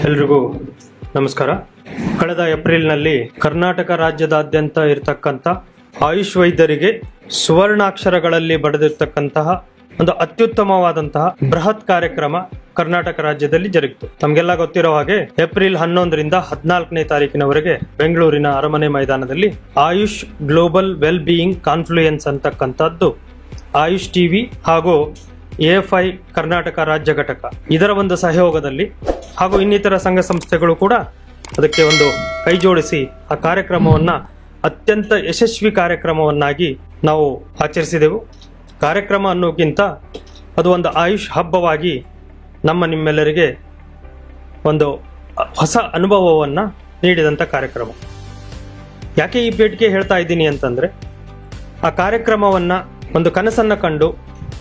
ಎಲ್ರಿಗೂ ನಮಸ್ಕಾರ. ಕಳೆದ ಏಪ್ರಿಲ್ನಲ್ಲಿ ಕರ್ನಾಟಕ ರಾಜ್ಯದಾದ್ಯಂತ ಇರತಕ್ಕಂಥ ಆಯುಷ್ ವೈದ್ಯರಿಗೆ ಸುವರ್ಣಾಕ್ಷರಗಳಲ್ಲಿ ಬರೆದಿರ್ತಕ್ಕಂತಹ ಒಂದು ಅತ್ಯುತ್ತಮವಾದಂತಹ ಬೃಹತ್ ಕಾರ್ಯಕ್ರಮ ಕರ್ನಾಟಕ ರಾಜ್ಯದಲ್ಲಿ ಜರುಗಿತು. ತಮಗೆಲ್ಲ ಗೊತ್ತಿರೋ ಹಾಗೆ ಏಪ್ರಿಲ್ 11ರಿಂದ 14ನೇ ತಾರೀಕಿನವರೆಗೆ ಬೆಂಗಳೂರಿನ ಅರಮನೆ ಮೈದಾನದಲ್ಲಿ AYUSH global well being confluence ಅಂತಕ್ಕಂಥದ್ದು ಆಯುಷ್ ಟಿವಿ ಹಾಗೂ ಎಎಫ್ಐ ಕರ್ನಾಟಕ ರಾಜ್ಯ ಘಟಕ ಇದರ ಒಂದು ಸಹಯೋಗದಲ್ಲಿ ಹಾಗೂ ಇನ್ನಿತರ ಸಂಘ ಸಂಸ್ಥೆಗಳು ಕೂಡ ಅದಕ್ಕೆ ಒಂದು ಕೈ ಜೋಡಿಸಿ ಆ ಕಾರ್ಯಕ್ರಮವನ್ನ ಅತ್ಯಂತ ಯಶಸ್ವಿ ಕಾರ್ಯಕ್ರಮವನ್ನಾಗಿ ನಾವು ಆಚರಿಸಿದೆವು. ಕಾರ್ಯಕ್ರಮ ಅನ್ನೋಕ್ಕಿಂತ ಅದು ಒಂದು ಆಯುಷ್ ಹಬ್ಬವಾಗಿ ನಿಮ್ಮೆಲ್ಲರಿಗೆ ಒಂದು ಹೊಸ ಅನುಭವವನ್ನ ನೀಡಿದಂಥ ಕಾರ್ಯಕ್ರಮ. ಯಾಕೆ ಈ ಭೇಟಿಗೆ ಹೇಳ್ತಾ ಇದ್ದೀನಿ ಅಂತಂದ್ರೆ, ಆ ಕಾರ್ಯಕ್ರಮವನ್ನ ಒಂದು ಕನಸನ್ನ ಕಂಡು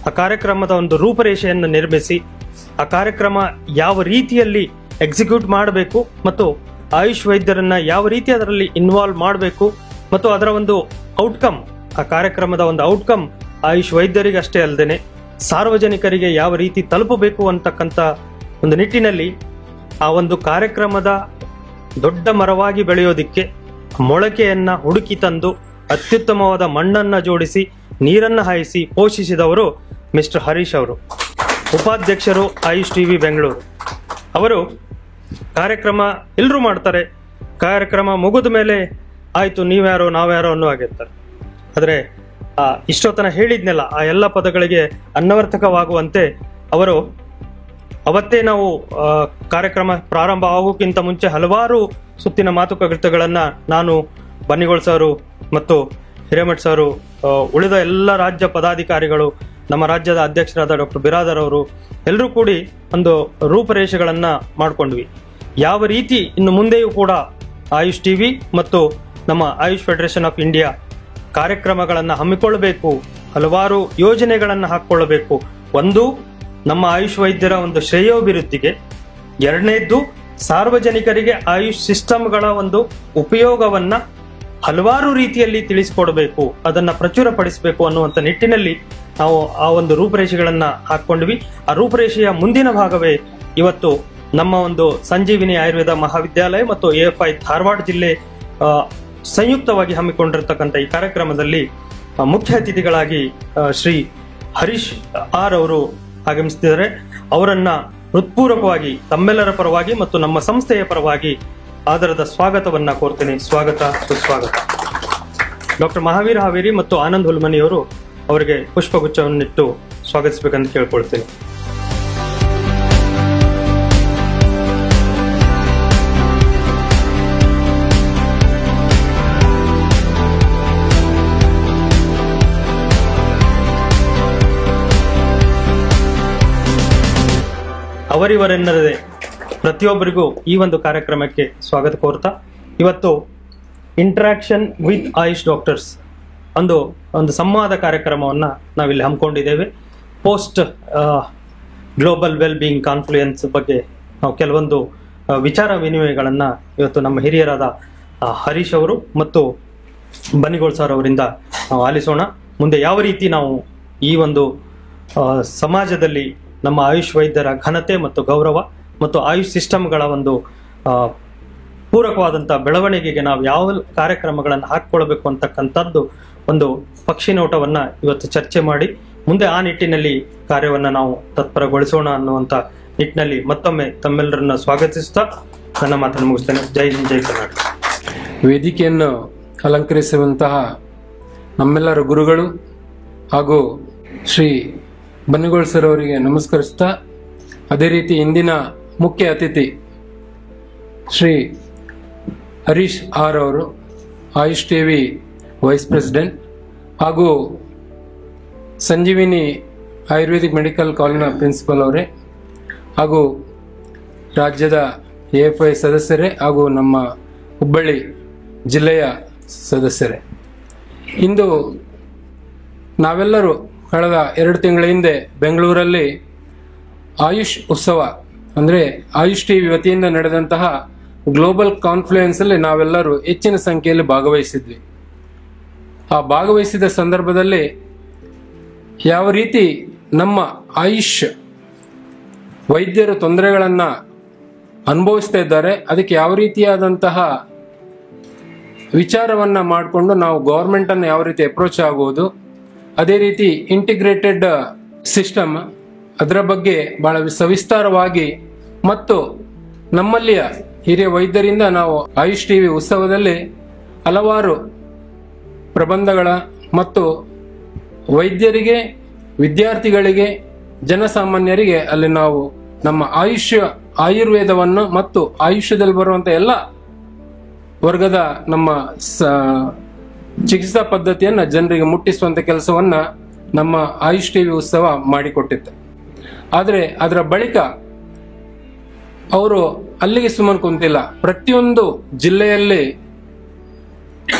ಆ ಕಾರ್ಯಕ್ರಮದ ಒಂದು ರೂಪರೇಷೆಯನ್ನು ನಿರ್ಮಿಸಿ ಆ ಕಾರ್ಯಕ್ರಮ ಯಾವ ರೀತಿಯಲ್ಲಿ ಎಕ್ಸಿಕ್ಯೂಟ್ ಮಾಡಬೇಕು ಮತ್ತು ಆಯುಷ್ ವೈದ್ಯರನ್ನ ಯಾವ ರೀತಿ ಅದರಲ್ಲಿ ಇನ್ವಾಲ್ವ್ ಮಾಡಬೇಕು ಮತ್ತು ಅದರ ಒಂದು ಔಟ್ಕಮ್, ಆ ಕಾರ್ಯಕ್ರಮದ ಒಂದು ಔಟ್ಕಮ್ ಆಯುಷ್ ವೈದ್ಯರಿಗೆ ಅಷ್ಟೇ ಅಲ್ಲದೇನೆ ಸಾರ್ವಜನಿಕರಿಗೆ ಯಾವ ರೀತಿ ತಲುಪಬೇಕು ಅಂತಕ್ಕಂಥ ಒಂದು ನಿಟ್ಟಿನಲ್ಲಿ ಆ ಒಂದು ಕಾರ್ಯಕ್ರಮದ ದೊಡ್ಡ ಮರವಾಗಿ ಬೆಳೆಯೋದಿಕ್ಕೆ ಮೊಳಕೆಯನ್ನ ಹುಡುಕಿ ತಂದು ಅತ್ಯುತ್ತಮವಾದ ಮಣ್ಣನ್ನ ಜೋಡಿಸಿ ನೀರನ್ನ ಹಾಯಿಸಿ ಪೋಷಿಸಿದವರು ಮಿಸ್ಟರ್ ಹರೀಶ್ ಅವರು, ಉಪಾಧ್ಯಕ್ಷರು ಆಯುಷ್ ಟಿವಿ ಬೆಂಗಳೂರು. ಅವರು ಕಾರ್ಯಕ್ರಮ ಎಲ್ಲರೂ ಮಾಡ್ತಾರೆ, ಕಾರ್ಯಕ್ರಮ ಮುಗಿದ ಮೇಲೆ ಆಯ್ತು ನೀವ್ಯಾರೋ ನಾವ್ಯಾರೋ ಅನ್ನೋ ಆಗಿರ್ತಾರೆ. ಆದರೆ ಇಷ್ಟೊತ್ತನ ಹೇಳಿದ್ನೆಲ್ಲ ಆ ಎಲ್ಲ ಪದಗಳಿಗೆ ಅನವರ್ಥಕವಾಗುವಂತೆ ಅವರು ಅವತ್ತೇ ನಾವು ಕಾರ್ಯಕ್ರಮ ಪ್ರಾರಂಭ ಆಗೋಕ್ಕಿಂತ ಮುಂಚೆ ಹಲವಾರು ಸುತ್ತಿನ ಮಾತುಕತೆಗಳನ್ನ ನಾನು, ಬನ್ನಿಗೋಳ್ ಸಾರು ಮತ್ತು ಹಿರೇಮಠ್ ಸಾರು, ಉಳಿದ ಎಲ್ಲ ರಾಜ್ಯ ಪದಾಧಿಕಾರಿಗಳು, ನಮ್ಮ ರಾಜ್ಯದ ಅಧ್ಯಕ್ಷರಾದ ಡಾಕ್ಟರ್ ಬಿರಾದರ್ ಅವರು ಎಲ್ಲರೂ ಕೂಡಿ ಒಂದು ರೂಪರೇಷೆಗಳನ್ನ ಮಾಡ್ಕೊಂಡ್ವಿ. ಯಾವ ರೀತಿ ಇನ್ನು ಮುಂದೆಯೂ ಕೂಡ ಆಯುಷ್ ಟಿವಿ ಮತ್ತು ನಮ್ಮ ಆಯುಷ್ ಫೆಡರೇಷನ್ ಆಫ್ ಇಂಡಿಯಾ ಕಾರ್ಯಕ್ರಮಗಳನ್ನು ಹಮ್ಮಿಕೊಳ್ಳಬೇಕು, ಹಲವಾರು ಯೋಜನೆಗಳನ್ನು ಹಾಕಿಕೊಳ್ಳಬೇಕು. ಒಂದು, ನಮ್ಮ ಆಯುಷ್ ವೈದ್ಯರ ಒಂದು ಶ್ರೇಯೋಭಿವೃದ್ಧಿಗೆ, ಎರಡನೇದ್ದು ಸಾರ್ವಜನಿಕರಿಗೆ ಆಯುಷ್ ಸಿಸ್ಟಮ್ಗಳ ಒಂದು ಉಪಯೋಗವನ್ನ ಹಲವಾರು ರೀತಿಯಲ್ಲಿ ತಿಳಿಸಿಕೊಡಬೇಕು, ಅದನ್ನ ಪ್ರಚುರಪಡಿಸಬೇಕು ಅನ್ನುವಂಥ ನಿಟ್ಟಿನಲ್ಲಿ ನಾವು ಆ ಒಂದು ರೂಪರೇಷೆಗಳನ್ನ ಹಾಕೊಂಡ್ವಿ. ಆ ರೂಪರೇಷೆಯ ಮುಂದಿನ ಭಾಗವೇ ಇವತ್ತು ನಮ್ಮ ಒಂದು ಸಂಜೀವಿನಿ ಆಯುರ್ವೇದ ಮಹಾವಿದ್ಯಾಲಯ ಮತ್ತು ಎಎಫ್ಐ ಧಾರವಾಡ ಜಿಲ್ಲೆ ಸಂಯುಕ್ತವಾಗಿ ಹಮ್ಮಿಕೊಂಡಿರ್ತಕ್ಕಂಥ ಈ ಕಾರ್ಯಕ್ರಮದಲ್ಲಿ ಮುಖ್ಯ ಅತಿಥಿಗಳಾಗಿ ಶ್ರೀ ಹರೀಶ್ ಆರ್ ಅವರು ಆಗಮಿಸುತ್ತಿದ್ದಾರೆ. ಅವರನ್ನ ಹೃತ್ಪೂರ್ವಕವಾಗಿ ತಮ್ಮೆಲ್ಲರ ಪರವಾಗಿ ಮತ್ತು ನಮ್ಮ ಸಂಸ್ಥೆಯ ಪರವಾಗಿ ಆದರದ ಸ್ವಾಗತವನ್ನ ಕೋರ್ತೇನೆ. ಸ್ವಾಗತ, ಸುಸ್ವಾಗತ. ಡಾಕ್ಟರ್ ಮಹಾವೀರ್ ಹಾವೇರಿ ಮತ್ತು ಆನಂದ್ ಹುಲ್ಮನಿಯವರು ಅವರಿಗೆ ಪುಷ್ಪಗುಚ್ಛವನ್ನಿಟ್ಟು ಸ್ವಾಗತಿಸಬೇಕಂತ ಕೇಳ್ಕೊಳ್ತೇನೆ. ಅವರಿವರೆನ್ನದೇ ಪ್ರತಿಯೊಬ್ಬರಿಗೂ ಈ ಒಂದು ಕಾರ್ಯಕ್ರಮಕ್ಕೆ ಸ್ವಾಗತ ಕೋರ್ತಾ, ಇವತ್ತು ಇಂಟ್ರಾಕ್ಷನ್ ವಿತ್ ಆಯುಷ್ ಡಾಕ್ಟರ್ಸ್ ಒಂದು ಸಂವಾದ ಕಾರ್ಯಕ್ರಮವನ್ನು ನಾವಿಲ್ಲಿ ಹಮ್ಮಿಕೊಂಡಿದ್ದೇವೆ. Post global well being confluence ಬಗ್ಗೆ ನಾವು ಕೆಲವೊಂದು ವಿಚಾರ ವಿನಿಮಯಗಳನ್ನು ಇವತ್ತು ನಮ್ಮ ಹಿರಿಯರಾದ ಹರೀಶ್ ಅವರು ಮತ್ತು ಬನ್ನಿಗೋಳ್ ಸರ್ ಅವರಿಂದ ನಾವು ಆಲಿಸೋಣ. ಮುಂದೆ ಯಾವ ರೀತಿ ನಾವು ಈ ಒಂದು ಸಮಾಜದಲ್ಲಿ ನಮ್ಮ ಆಯುಷ್ ವೈದ್ಯರ ಘನತೆ ಮತ್ತು ಗೌರವ ಮತ್ತು ಆಯುಷ್ ಸಿಸ್ಟಮ್ಗಳ ಒಂದು ಪೂರಕವಾದಂಥ ಬೆಳವಣಿಗೆಗೆ ನಾವು ಯಾವ ಕಾರ್ಯಕ್ರಮಗಳನ್ನು ಹಾಕಿಕೊಳ್ಬೇಕು ಅಂತಕ್ಕಂಥದ್ದು ಒಂದು ಪಕ್ಷಿ ನೋಟವನ್ನು ಇವತ್ತು ಚರ್ಚೆ ಮಾಡಿ ಮುಂದೆ ಆ ನಿಟ್ಟಿನಲ್ಲಿ ಕಾರ್ಯವನ್ನು ನಾವು ತತ್ಪರಗೊಳಿಸೋಣ ಅನ್ನುವಂಥ ನಿಟ್ಟಿನಲ್ಲಿ ಮತ್ತೊಮ್ಮೆ ತಮ್ಮೆಲ್ಲರನ್ನ ಸ್ವಾಗತಿಸುತ್ತಾ ನನ್ನ ಮಾತನ್ನು ಮುಗಿಸ್ತೇನೆ. ಜೈ ಹಿಂದ್, ಜೈ ಕರ್ನಾಟಕ. ವೇದಿಕೆಯನ್ನು ಅಲಂಕರಿಸುವಂತಹ ನಮ್ಮೆಲ್ಲರ ಗುರುಗಳು ಹಾಗೂ ಶ್ರೀ ಬನ್ನಿಗೋಳ್ ಸರ್ ಅವರಿಗೆ ನಮಸ್ಕರಿಸ್ತಾ, ಅದೇ ರೀತಿ ಇಂದಿನ ಮುಖ್ಯ ಅತಿಥಿ ಶ್ರೀ ಹರೀಶ್ ಆರ್ ಅವರು, ಆಯುಷ್ ಟಿವಿ ವೈಸ್ ಪ್ರೆಸಿಡೆಂಟ್ ಹಾಗೂ ಸಂಜೀವಿನಿ ಆಯುರ್ವೇದಿಕ್ ಮೆಡಿಕಲ್ ಕಾಲೇಜಿನ ಪ್ರಿನ್ಸಿಪಲ್ ಅವರೇ ಹಾಗೂ ರಾಜ್ಯದ ಎಎಫ್ಐ ಸದಸ್ಯರೇ ಹಾಗೂ ನಮ್ಮ ಹುಬ್ಬಳ್ಳಿ ಜಿಲ್ಲೆಯ ಸದಸ್ಯರೇ, ಇಂದು ನಾವೆಲ್ಲರೂ ಕಳೆದ 2 ತಿಂಗಳ ಹಿಂದೆ ಬೆಂಗಳೂರಲ್ಲಿ ಆಯುಷ್ ಉತ್ಸವ ಅಂದರೆ ಆಯುಷ್ ಟಿವಿ ವತಿಯಿಂದ ನಡೆದಂತಹ ಗ್ಲೋಬಲ್ ಕಾನ್ಫ್ಲುಯೆನ್ಸ್ ಅಲ್ಲಿ ನಾವೆಲ್ಲರೂ ಹೆಚ್ಚಿನ ಸಂಖ್ಯೆಯಲ್ಲಿ ಭಾಗವಹಿಸಿದ್ವಿ. ಆ ಭಾಗವಹಿಸಿದ ಸಂದರ್ಭದಲ್ಲಿ ಯಾವ ರೀತಿ ನಮ್ಮ ಆಯುಷ್ ವೈದ್ಯರು ತೊಂದರೆಗಳನ್ನು ಅನುಭವಿಸ್ತಾ ಇದ್ದಾರೆ. ಅದಕ್ಕೆ ಯಾವ ರೀತಿಯಾದಂತಹ ವಿಚಾರವನ್ನ ಮಾಡಿಕೊಂಡು ನಾವು ಗೌರ್ಮೆಂಟ್ ಅನ್ನು ಯಾವ ರೀತಿ ಅಪ್ರೋಚ್ ಆಗುವುದು, ಅದೇ ರೀತಿ ಇಂಟಿಗ್ರೇಟೆಡ್ ಸಿಸ್ಟಮ್ ಅದರ ಬಗ್ಗೆ ಬಹಳ ಸವಿಸ್ತಾರವಾಗಿ ಮತ್ತು ನಮ್ಮಲ್ಲಿಯ ಹಿರಿಯ ವೈದ್ಯರಿಂದ ನಾವು ಆಯುಷ್ ಟಿವಿ ಉತ್ಸವದಲ್ಲಿ ಹಲವಾರು ಪ್ರಬಂಧಗಳ ಮತ್ತು ವೈದ್ಯರಿಗೆ, ವಿದ್ಯಾರ್ಥಿಗಳಿಗೆ, ಜನಸಾಮಾನ್ಯರಿಗೆ ಅಲ್ಲಿ ನಾವು ನಮ್ಮ ಆಯುರ್ವೇದವನ್ನು ಮತ್ತು ಆಯುಷ್ಯದಲ್ಲಿ ಬರುವಂತ ಎಲ್ಲ ವರ್ಗದ ನಮ್ಮ ಚಿಕಿತ್ಸಾ ಪದ್ಧತಿಯನ್ನ ಜನರಿಗೆ ಮುಟ್ಟಿಸುವಂತ ಕೆಲಸವನ್ನ ನಮ್ಮ ಆಯುಷ್ ಟಿವಿ ಉತ್ಸವ ಮಾಡಿಕೊಟ್ಟಿತ್ತು. ಆದರೆ ಅದರ ಬಳಿಕ ಅವರು ಅಲ್ಲಿಗೆ ಸುಮ್ಮನೆ ಕುಂತಿಲ್ಲ. ಪ್ರತಿಯೊಂದು ಜಿಲ್ಲೆಯಲ್ಲಿ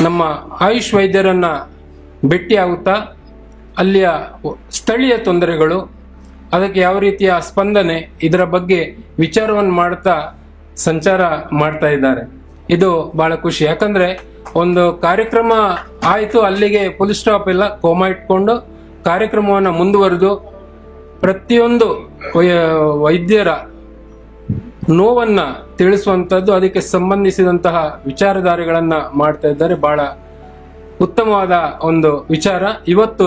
ನಮ್ಮ ಆಯುಷ್ ವೈದ್ಯರನ್ನ ಭೇಟಿಯಾಗುತ್ತಾ ಅಲ್ಲಿಯ ಸ್ಥಳೀಯ ತೊಂದರೆಗಳು, ಅದಕ್ಕೆ ಯಾವ ರೀತಿಯ ಸ್ಪಂದನೆ, ಇದರ ಬಗ್ಗೆ ವಿಚಾರವನ್ನು ಮಾಡ್ತಾ ಸಂಚಾರ ಮಾಡ್ತಾ ಇದ್ದಾರೆ. ಇದು ಬಹಳ ಖುಷಿ. ಯಾಕಂದ್ರೆ ಒಂದು ಕಾರ್ಯಕ್ರಮ ಆಯ್ತು, ಅಲ್ಲಿಗೆ ಫುಲ್ ಸ್ಟಾಪ್ ಇಲ್ಲ, ಕೋಮಾ ಇಟ್ಕೊಂಡು ಕಾರ್ಯಕ್ರಮವನ್ನು ಮುಂದುವರೆದು ಪ್ರತಿಯೊಂದು ವೈದ್ಯರ ನೋವನ್ನ ತಿಳಿಸುವಂತದ್ದು, ಅದಕ್ಕೆ ಸಂಬಂಧಿಸಿದಂತಹ ವಿಚಾರಧಾರೆಗಳನ್ನ ಮಾಡ್ತಾ ಇದ್ದಾರೆ. ಬಹಳ ಉತ್ತಮವಾದ ಒಂದು ವಿಚಾರ. ಇವತ್ತು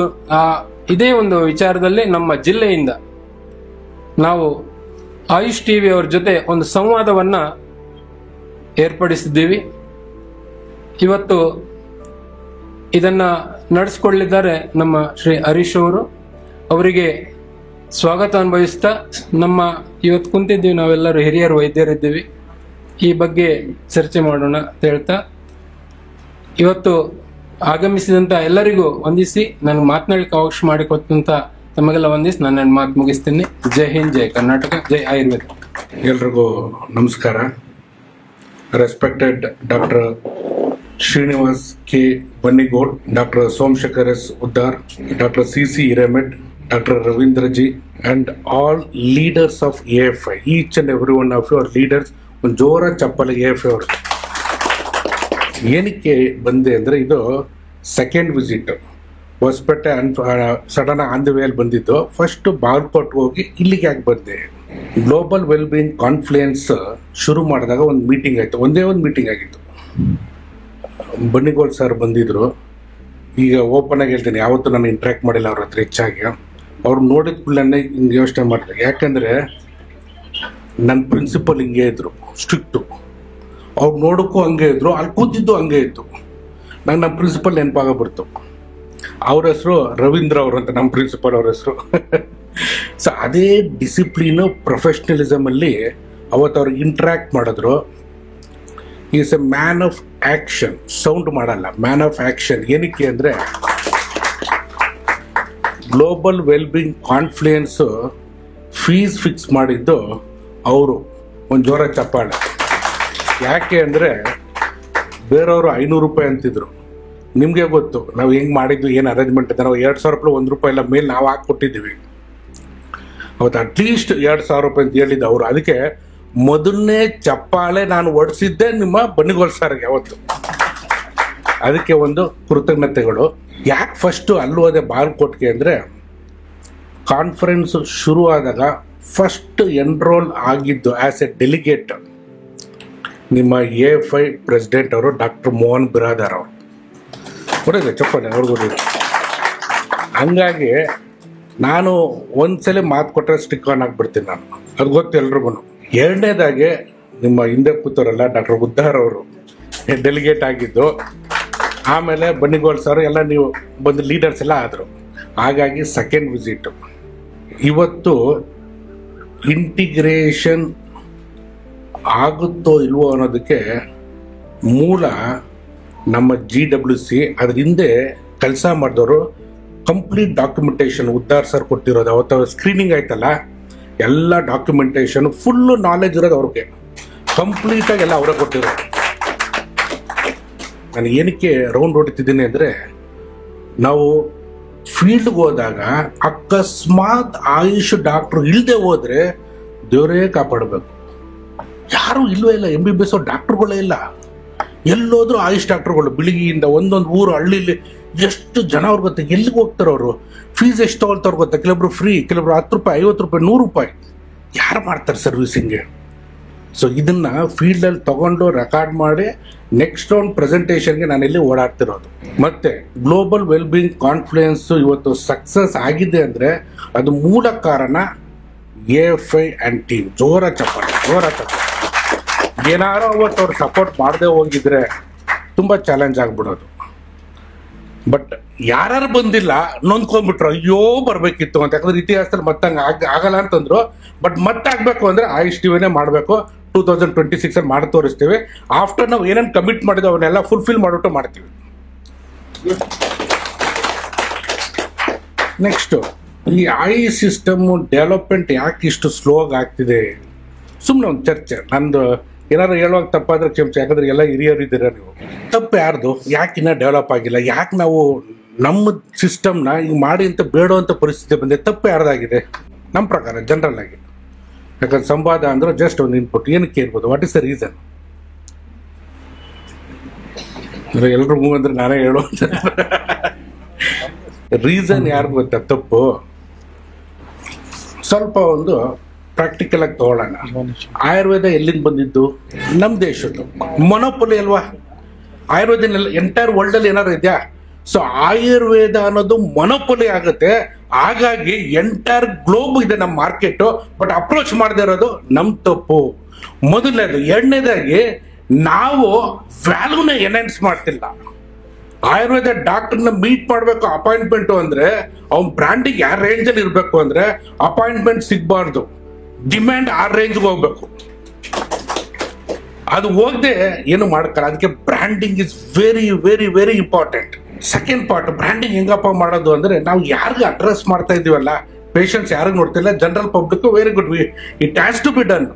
ಇದೇ ಒಂದು ವಿಚಾರದಲ್ಲಿ ನಮ್ಮ ಜಿಲ್ಲೆಯಿಂದ ನಾವು ಆಯುಷ್ ಟಿವಿ ಅವ್ರ ಜೊತೆ ಒಂದು ಸಂವಾದವನ್ನ ಏರ್ಪಡಿಸಿದ್ದೀವಿ. ಇವತ್ತು ಇದನ್ನ ನಡೆಸಿಕೊಳ್ಳಿದ್ದಾರೆ ನಮ್ಮ ಶ್ರೀ ಹರೀಶ್ ಅವರು. ಅವರಿಗೆ ಸ್ವಾಗತ ಅನುಭವಿಸ್ತಾ ನಮ್ಮ ಇವತ್ತು ಕುಂತಿದ್ದೀವಿ, ನಾವೆಲ್ಲರೂ ಹಿರಿಯರು ವೈದ್ಯರಿದ್ದೀವಿ, ಈ ಬಗ್ಗೆ ಚರ್ಚೆ ಮಾಡೋಣ ಅಂತ ಹೇಳ್ತಾ ಇವತ್ತು ಆಗಮಿಸಿದಂತ ಎಲ್ಲರಿಗೂ ವಂದಿಸಿ ನನಗೆ ಮಾತನಾಡಲಿಕ್ಕೆ ಅವಕಾಶ ಮಾಡಿಕೊಟ್ಟಂತ ತಮಗೆಲ್ಲ ವಂದಿಸಿ ನನ್ನ ಮಾತು ಮುಗಿಸ್ತೀನಿ. ಜೈ ಹಿಂದ್, ಜೈ ಕರ್ನಾಟಕ, ಜೈ ಆಯುರ್ವೇದ. ಎಲ್ರಿಗೂ ನಮಸ್ಕಾರ. Respected doctor Srinivas K Bannigod, doctor Somashekar S Uddar, doctor C Hiremath, doctor ರವೀಂದ್ರಜಿ, and all leaders of AFI, each and every one of you are leaders. ಒಂದು ಜೋರ ಚಪ್ಪಲಿ AFI ಅವರು. ಏನಕ್ಕೆ ಬಂದೆ ಅಂದರೆ, ಇದು second visit. Hosapete sudden on the way ಬಂದಿದ್ದು. ಫಸ್ಟ್ ಬಾಗಲಕೋಟೆ ಹೋಗಿ ಇಲ್ಲಿಗೆ ಯಾಕೆ ಬಂದೆ? ಗ್ಲೋಬಲ್ ವೆಲ್ಬೀಯಿಂಗ್ ಕಾನ್ಫ್ಲುಯೆನ್ಸ್ ಶುರು ಮಾಡಿದಾಗ ಒಂದು ಮೀಟಿಂಗ್ ಆಯಿತು. ಒಂದೇ ಒಂದು ಮೀಟಿಂಗ್ ಆಗಿತ್ತು. ಬನ್ನಿಗೋಳ್ ಸರ್ ಬಂದಿದ್ರು. ಈಗ ಓಪನ್ ಆಗಿ ಹೇಳ್ತೀನಿ, ಯಾವತ್ತೂ ನಾನು ಇಂಟ್ರ್ಯಾಕ್ಟ್ ಮಾಡಿಲ್ಲ ಅವ್ರ ಹತ್ರ ಹೆಚ್ಚಾಗಿ. ಅವ್ರು ನೋಡಿದ ಕೂಡಲೇ ಹಿಂಗೆ ಯೋಚನೆ ಮಾಡಿದೆ. ಯಾಕಂದರೆ ನನ್ನ ಪ್ರಿನ್ಸಿಪಲ್ ಹಿಂಗೆ ಇದ್ರು, ಸ್ಟ್ರಿಕ್ಟು. ಅವ್ರು ನೋಡೋಕ್ಕೂ ಹಂಗೆ ಇದ್ರು, ಅಲ್ಲಿ ಕೂತಿದ್ದು ಹಂಗೆ ಇತ್ತು. ನಂಗೆ ನಮ್ಮ ಪ್ರಿನ್ಸಿಪಲ್ ನೆನಪಾಗಬಿಡ್ತು. ಅವ್ರ ಹೆಸರು ರವೀಂದ್ರ ಅವರು ಅಂತ, ನಮ್ಮ ಪ್ರಿನ್ಸಿಪಲ್ ಅವ್ರ ಹೆಸರು. ಸೊ ಅದೇ ಡಿಸಿಪ್ಲೀನು, ಪ್ರೊಫೆಷ್ನಲಿಸಮಲ್ಲಿ ಅವತ್ತು ಅವ್ರು ಇಂಟ್ರ್ಯಾಕ್ಟ್ ಮಾಡಿದ್ರು. Is A man of action. Sound ಮಾಡಲ್ಲ, ಮ್ಯಾನ್ ಆಫ್ ಆ್ಯಕ್ಷನ್. ಏನಕ್ಕೆ ಅಂದರೆ, ಗ್ಲೋಬಲ್ ವೆಲ್ಬೀಯಿಂಗ್ ಕಾನ್ಫ್ಲುಯೆನ್ಸು ಫೀಸ್ ಫಿಕ್ಸ್ ಮಾಡಿದ್ದು ಅವರು. ಒಂದು ಜೋರ ಚಪ್ಪಾಳೆ. ಯಾಕೆ ಅಂದರೆ, ಬೇರೆಯವರು 500 ರೂಪಾಯಿ ಅಂತಿದ್ರು. ನಿಮಗೆ ಗೊತ್ತು ನಾವು ಹೆಂಗೆ ಮಾಡಿದ್ವಿ, ಏನು ಅರೇಂಜ್ಮೆಂಟ್ ಇದೆ. ನಾವು 2,000 ರೂಪಾಯಿ, 1 ರೂಪಾಯಿ ಎಲ್ಲ ಮೇಲೆ ನಾವು ಹಾಕ್ಕೊಟ್ಟಿದ್ದೀವಿ. ಅವತ್ತು ಅಟ್ಲೀಸ್ಟ್ 2,000 ರೂಪಾಯಿ ಅಂತ ಹೇಳಿದ್ದು ಅವರು. ಅದಕ್ಕೆ ಮೊದಲನೇ ಚಪ್ಪಾಳೆ ನಾನು ಹೊಡಿಸಿದ್ದೆ ನಿಮ್ಮ ಬನ್ನಿಗೋಳ್ ಸರ್ಗೆ ಅವತ್ತು. ಅದಕ್ಕೆ ಒಂದು ಕೃತಜ್ಞತೆಗಳು. ಯಾಕೆ ಫಸ್ಟು ಅಲ್ಲಿ ಹೋದೆ ಬಾಗಲಕೋಟೆಗೆ ಅಂದರೆ, ಕಾನ್ಫರೆನ್ಸ್ ಶುರುವಾದಾಗ ಫಸ್ಟ್ ಎನ್ರೋಲ್ ಆಗಿದ್ದು ಆ್ಯಸ್ ಎ ಡೆಲಿಗೇಟ್ ನಿಮ್ಮ AFI ಪ್ರೆಸಿಡೆಂಟ್ ಅವರು, ಡಾಕ್ಟರ್ ಮೋಹನ್ ಬಿರಾದಾರ್ ಅವರು. ಹೊಡೆದೆ ಚಪ್ಪಾಳೆ ಅವ್ರಿಗೂ. ಹಂಗಾಗಿ ನಾನು ಒಂದ್ಸಲ ಮಾತು ಕೊಟ್ಟರೆ ಸ್ಟಿಕ್ ಆನ್ ಆಗಿಬಿಡ್ತೀನಿ ನಾನು, ಅದು ಗೊತ್ತು ಎಲ್ರಿಗೂ. ಎರಡನೇದಾಗೆ ನಿಮ್ಮ ಹಿಂದೆ ಕೂತವರಲ್ಲ ಡಾಕ್ಟರ್ ಉದ್ದಾರ್ ಅವರು ಡೆಲಿಗೇಟ್ ಆಗಿದ್ದು. ಆಮೇಲೆ ಬನ್ನಿಗೋಳ್ ಸರ್ ಎಲ್ಲ ನೀವು ಬಂದು ಲೀಡರ್ಸ್ ಎಲ್ಲ ಆದರು. ಹಾಗಾಗಿ ಸೆಕೆಂಡ್ ವಿಸಿಟು. ಇವತ್ತು ಇಂಟಿಗ್ರೇಷನ್ ಆಗುತ್ತೋ ಇಲ್ವೋ ಅನ್ನೋದಕ್ಕೆ ಮೂಲ ನಮ್ಮ GWC. ಅದ್ರ ಹಿಂದೆ ಕೆಲಸ ಮಾಡಿದವರು ಕಂಪ್ಲೀಟ್ ಡಾಕ್ಯುಮೆಂಟೇಷನ್ ಉದ್ದಾರ್ ಸರ್ ಕೊಟ್ಟಿರೋದು. ಅವತ್ತು ಸ್ಕ್ರೀನಿಂಗ್ ಆಯ್ತಲ್ಲ, ಎಲ್ಲ ಡಾಕ್ಯುಮೆಂಟೇಷನ್ ಫುಲ್ಲು ನಾಲೆಜ್ ಇರೋದು ಅವ್ರಿಗೆ. ಕಂಪ್ಲೀಟಾಗಿ ಎಲ್ಲ ಅವರೇ ಕೊಟ್ಟಿರೋದು. ನಾನು ಏನಕ್ಕೆ ರೌಂಡ್ ಹೊಡಿತಿದ್ದೀನಿ ಅಂದರೆ, ನಾವು ಫೀಲ್ಡ್ಗೆ ಹೋದಾಗ ಅಕಸ್ಮಾತ್ ಆಯುಷ್ ಡಾಕ್ಟ್ರು ಇಲ್ಲದೆ ಹೋದರೆ ದೇವರೇ ಕಾಪಾಡಬೇಕು. ಯಾರೂ ಇಲ್ಲವೇ ಇಲ್ಲ. MBBS ಡಾಕ್ಟ್ರುಗಳೇ ಇಲ್ಲ. ಎಲ್ಲೋದ್ರೂ ಆಯುಷ್ ಡಾಕ್ಟ್ರುಗಳು. ಬೆಳಿಗ್ಗೆಯಿಂದ ಒಂದೊಂದು ಊರು ಹಳ್ಳಿಲಿ ಎಷ್ಟು ಜನ ಅವ್ರಿಗೆ ಗೊತ್ತಾ, ಎಲ್ಲಿಗೆ ಹೋಗ್ತಾರೆ ಅವರು, ಫೀಸ್ ಎಷ್ಟು ತಗೊಳ್ತಾವ್ರು ಗೊತ್ತಾ. ಕೆಲವೊಬ್ರು ಫ್ರೀ, ಕೆಲವೊಬ್ರು 10 ರೂಪಾಯಿ, 50 ರೂಪಾಯಿ, 100 ರೂಪಾಯಿ. ಯಾರು ಮಾಡ್ತಾರೆ ಸರ್ವಿಸಿಂಗ್ಗೆ? ಸೊ ಇದನ್ನ ಫೀಲ್ಡಲ್ಲಿ ತಗೊಂಡು ರೆಕಾರ್ಡ್ ಮಾಡಿ ನೆಕ್ಸ್ಟ್ ರೌಂಡ್ ಪ್ರೆಸೆಂಟೇಷನ್ಗೆ ನಾನಿಲ್ಲಿ ಓಡಾಡ್ತಿರೋದು. ಮತ್ತೆ ಗ್ಲೋಬಲ್ ವೆಲ್ಬೀಯಿಂಗ್ ಕಾನ್ಫ್ಲುಯೆನ್ಸ್ ಇವತ್ತು ಸಕ್ಸಸ್ ಆಗಿದೆ ಅಂದರೆ ಅದು ಮೂಲ ಕಾರಣ AFI ಆ್ಯಂಡ್ ಟೀಮ್. ಜೋರ ಚಪ್ಪಾಳೆ. ಏನಾರೋ ಅವತ್ತು ಅವ್ರು ಸಪೋರ್ಟ್ ಮಾಡದೆ ಹೋಗಿದ್ರೆ ತುಂಬ ಚಾಲೆಂಜ್ ಆಗ್ಬಿಡೋದು. ಬಟ್ ಯಾರು ಬಂದಿಲ್ಲ ನೊಂದ್ಕೊಂಡ್ಬಿಟ್ರು, ಅಯ್ಯೋ ಬರಬೇಕಿತ್ತು ಅಂತ. ಯಾಕಂದ್ರೆ ಇತಿಹಾಸದಲ್ಲಿ ಮತ್ತಂಗೆ ಆಗಲ್ಲ ಅಂತಂದ್ರು. ಬಟ್ ಮತ್ತೆ ಆಗಬೇಕು ಅಂದರೆ ಆಯುಷ್ ಟಿವಿನೇ ಮಾಡಬೇಕು. 2026 ಮಾಡಿ ತೋರಿಸ್ತೀವಿ. ಆಫ್ಟರ್ ನಾವು ಏನೇನು ಕಮಿಟ್ ಮಾಡಿದ್ವಿ ಅವನ್ನೆಲ್ಲ ಫುಲ್ಫಿಲ್ ಮಾಡಿಬಿಟ್ಟು ಮಾಡ್ತೀವಿ. ನೆಕ್ಸ್ಟು, ಈ ಆಯುಷ್ ಸಿಸ್ಟಮ್ ಡೆವಲಪ್ಮೆಂಟ್ ಯಾಕೆ ಇಷ್ಟು ಸ್ಲೋ ಆಗ್ತಿದೆ? ಸುಮ್ಮನೆ ಒಂದು ಚರ್ಚೆ. ನಂದು ಏನಾದ್ರು ಹೇಳುವಾಗ ತಪ್ಪಾದ್ರೆ ಕ್ಷಮಿಸಿ, ಯಾಕಂದ್ರೆ ಎಲ್ಲ ಹಿರಿಯರು ಇದ್ದೀರಾ ನೀವು. ತಪ್ಪು ಯಾರ್ದು? ಯಾಕೆ ಇನ್ನೂ ಡೆವಲಪ್ ಆಗಿಲ್ಲ? ಯಾಕೆ ನಾವು ನಮ್ಮ ಸಿಸ್ಟಮ್ನ ಈಗ ಮಾಡಿ ಅಂತ ಬೇಡುವಂಥ ಪರಿಸ್ಥಿತಿ ಬಂದಿದೆ? ತಪ್ಪು ಯಾರ್ದಾಗಿದೆ? ನಮ್ಮ ಪ್ರಕಾರ ಜನರಲ್ ಆಗಿ. ಯಾಕಂದ್ರೆ ಸಂವಾದ ಅಂದ್ರೆ ಜಸ್ಟ್ ಒಂದು ಇನ್ಪುಟ್. ಏನಕ್ಕೆ ಇರ್ಬೋದು? What is the reason? ಎಲ್ರಿಗೂ ಅಂದ್ರೆ ನಾನೇ ಹೇಳುವಂತ ರೀಸನ್ ಯಾರು ಗೊತ್ತಾ? ತಪ್ಪು ಸ್ವಲ್ಪ ಒಂದು ಪ್ರಾಕ್ಟಿಕಲ್ ಆಗಿ ತಗೊಳ್ಳೋಣ. ಆಯುರ್ವೇದ ಎಲ್ಲಿಂದ ಬಂದಿದ್ದು? ನಮ್ಮ ದೇಶದ್ದು ಮೊನೊಪೊಲಿ ಅಲ್ವಾ? ಆಯುರ್ವೇದ ಎಂಟೈರ್ ವರ್ಲ್ಡ್ ಅಲ್ಲಿ ಏನಾದ್ರು ಇದೆಯಾ? ಸೊ ಆಯುರ್ವೇದ ಅನ್ನೋದು ಮೊನೊಪೊಲಿ ಆಗುತ್ತೆ. ಹಾಗಾಗಿ ಎಂಟೈರ್ ಗ್ಲೋಬ್ ಇದೆ ನಮ್ಮ ಮಾರ್ಕೆಟ್. ಬಟ್ ಅಪ್ರೋಚ್ ಮಾಡದೇ ಇರೋದು ನಮ್ಮ ತಪ್ಪು, ಮೊದಲನೇದು. ಎರಡನೇದಾಗಿ ನಾವು ವ್ಯಾಲ್ಯೂನ ಎನ್ಹಾನ್ಸ್ ಮಾಡ್ತಿಲ್ಲ. ಆಯುರ್ವೇದ ಡಾಕ್ಟರ್ನ ಮೀಟ್ ಮಾಡಬೇಕು ಅಪಾಯಿಂಟ್ಮೆಂಟು ಅಂದ್ರೆ ಅವ್ನ ಬ್ರ್ಯಾಂಡಿಗೆ ಯಾವ ರೇಂಜಲ್ಲಿ ಇರಬೇಕು ಅಂದ್ರೆ ಅಪಾಯಿಂಟ್ಮೆಂಟ್ ಸಿಗಬಾರ್ದು, ಡಿಮ್ಯಾಂಡ್ ಆ ರೇಂಜ್ಗೆ ಹೋಗ್ಬೇಕು. ಅದು ಹೋಗದೆ ಏನು ಮಾಡ್ತಾರೆ. ಅದಕ್ಕೆ branding is very very very important. Second part, branding ಹೆಂಗಪ್ಪ ಮಾಡೋದು ಅಂದ್ರೆ ನಾವು ಯಾರಿಗೆ ಅಡ್ರೆಸ್ ಮಾಡ್ತಾ ಇದೀವಲ್ಲ, ಪೇಷಂಟ್ಸ್ ಯಾರಿಗೆ ನೋಡ್ತಿಲ್ಲ, general public, very good, it has to be done.